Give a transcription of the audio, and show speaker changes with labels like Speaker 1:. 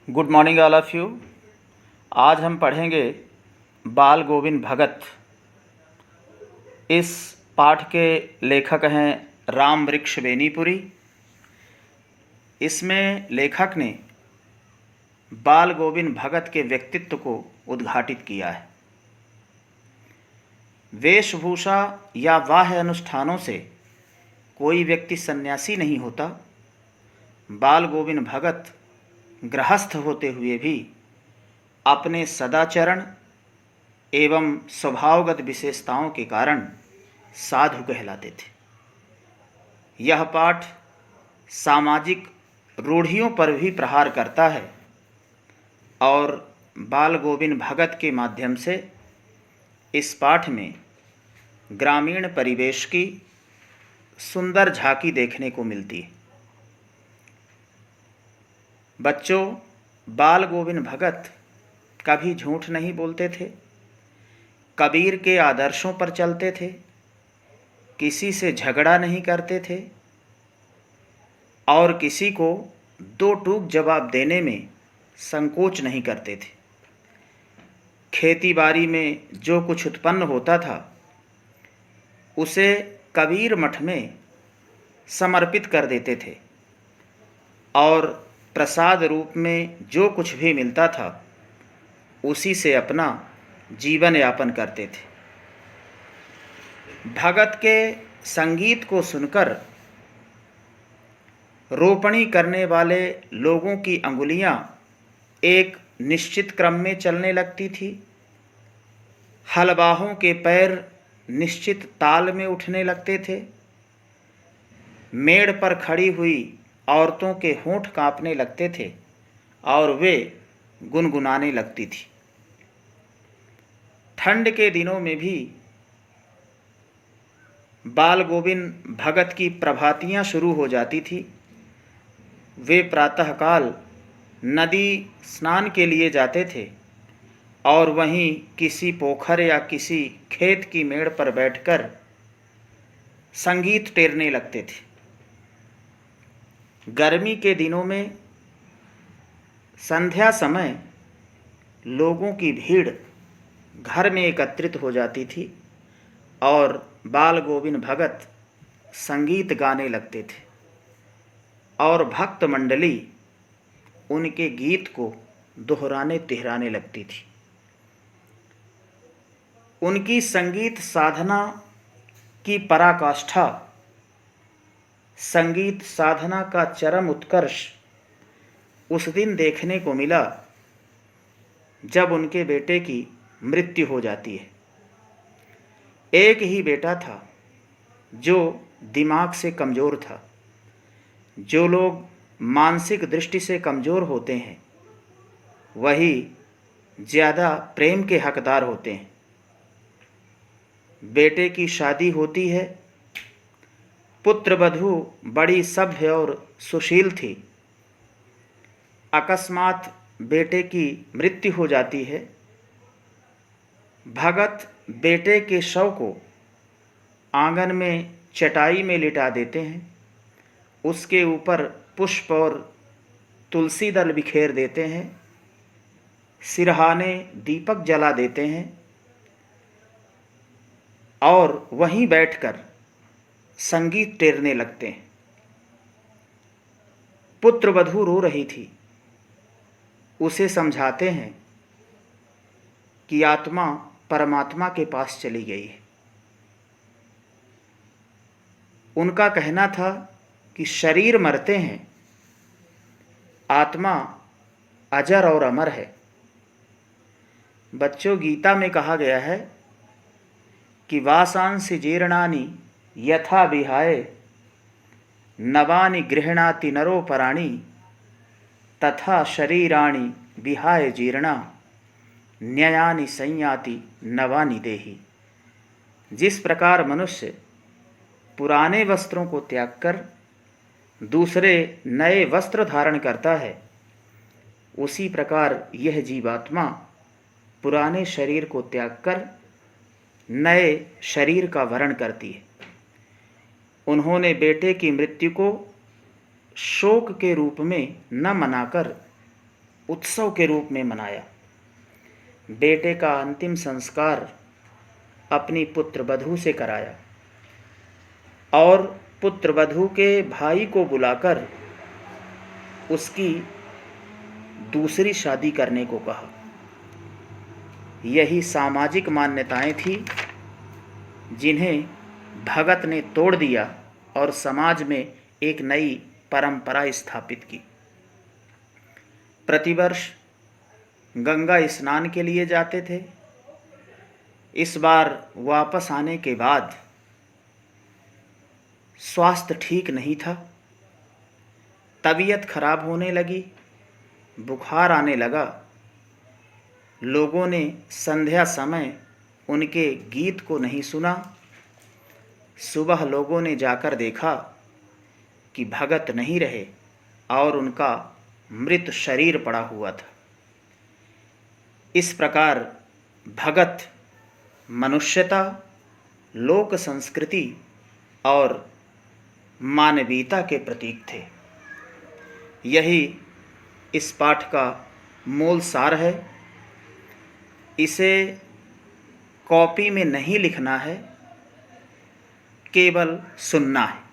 Speaker 1: Good morning all of you. आज हम पढ़ेंगे बाल गोविंद भगत। इस पाठ के लेखक हैं राम वृक्ष बेनीपुरी। इसमें लेखक ने बाल गोविंद भगत के व्यक्तित्व को उद्घाटित किया है। वेशभूषा या बाह्य अनुष्ठानों से कोई व्यक्ति सन्यासी नहीं होता। बाल गोविंद भगत गृहस्थ होते हुए भी अपने सदाचरण एवं स्वभावगत विशेषताओं के कारण साधु कहलाते थे। यह पाठ सामाजिक रूढ़ियों पर भी प्रहार करता है और बाल गोविंद भगत के माध्यम से इस पाठ में ग्रामीण परिवेश की सुंदर झांकी देखने को मिलती है। बच्चों, बाल गोविंद भगत कभी झूठ नहीं बोलते थे, कबीर के आदर्शों पर चलते थे, किसी से झगड़ा नहीं करते थे और किसी को दो टूक जवाब देने में संकोच नहीं करते थे। खेती बाड़ी में जो कुछ उत्पन्न होता था उसे कबीर मठ में समर्पित कर देते थे और प्रसाद रूप में जो कुछ भी मिलता था उसी से अपना जीवन यापन करते थे। भगत के संगीत को सुनकर रोपणी करने वाले लोगों की अंगुलियां एक निश्चित क्रम में चलने लगती थी, हलवाहों के पैर निश्चित ताल में उठने लगते थे, मेड़ पर खड़ी हुई औरतों के होंठ कांपने लगते थे और वे गुनगुनाने लगती थी। ठंड के दिनों में भी बाल गोविंद भगत की प्रभातियां शुरू हो जाती थी। वे प्रातःकाल नदी स्नान के लिए जाते थे और वहीं किसी पोखर या किसी खेत की मेड़ पर बैठकर संगीत टेरने लगते थे। गर्मी के दिनों में संध्या समय लोगों की भीड़ घर में एकत्रित हो जाती थी और बाल गोविंद भगत संगीत गाने लगते थे और भक्त मंडली उनके गीत को दोहराने तिहराने लगती थी। उनकी संगीत साधना की पराकाष्ठा, संगीत साधना का चरम उत्कर्ष उस दिन देखने को मिला जब उनके बेटे की मृत्यु हो जाती है। एक ही बेटा था जो दिमाग से कमज़ोर था। जो लोग मानसिक दृष्टि से कमज़ोर होते हैं वही ज़्यादा प्रेम के हकदार होते हैं। बेटे की शादी होती है। पुत्र वधू बड़ी सभ्य और सुशील थी। अकस्मात बेटे की मृत्यु हो जाती है। भगत बेटे के शव को आंगन में चटाई में लिटा देते हैं, उसके ऊपर पुष्प और तुलसी दल बिखेर देते हैं, सिरहाने दीपक जला देते हैं और वहीं बैठकर संगीत टेरने लगते हैं। पुत्र वधू रो रही थी। उसे समझाते हैं कि आत्मा परमात्मा के पास चली गई है। उनका कहना था कि शरीर मरते हैं, आत्मा अजर और अमर है। बच्चों, गीता में कहा गया है कि वासांसि जीर्णानि यथा विहाय नवानि गृह्णाति नरो पराणि तथा शरीराणि विहाय जीर्णा न्ययानि संयाति नवानि देहि। जिस प्रकार मनुष्य पुराने वस्त्रों को त्याग कर दूसरे नए वस्त्र धारण करता है, उसी प्रकार यह जीवात्मा पुराने शरीर को त्याग कर नए शरीर का वरण करती है। उन्होंने बेटे की मृत्यु को शोक के रूप में न मनाकर उत्सव के रूप में मनाया। बेटे का अंतिम संस्कार अपनी पुत्र वधू से कराया और पुत्र वधू के भाई को बुलाकर उसकी दूसरी शादी करने को कहा। यही सामाजिक मान्यताएं थी जिन्हें भगत ने तोड़ दिया और समाज में एक नई परंपरा स्थापित की। प्रतिवर्ष गंगा स्नान के लिए जाते थे। इस बार वापस आने के बाद स्वास्थ्य ठीक नहीं था, तबीयत खराब होने लगी, बुखार आने लगा। लोगों ने संध्या समय उनके गीत को नहीं सुना। सुबह लोगों ने जाकर देखा कि भगत नहीं रहे और उनका मृत शरीर पड़ा हुआ था। इस प्रकार भगत मनुष्यता, लोक संस्कृति और मानवीयता के प्रतीक थे। यही इस पाठ का मूल सार है। इसे कॉपी में नहीं लिखना है, केवल सुनना है।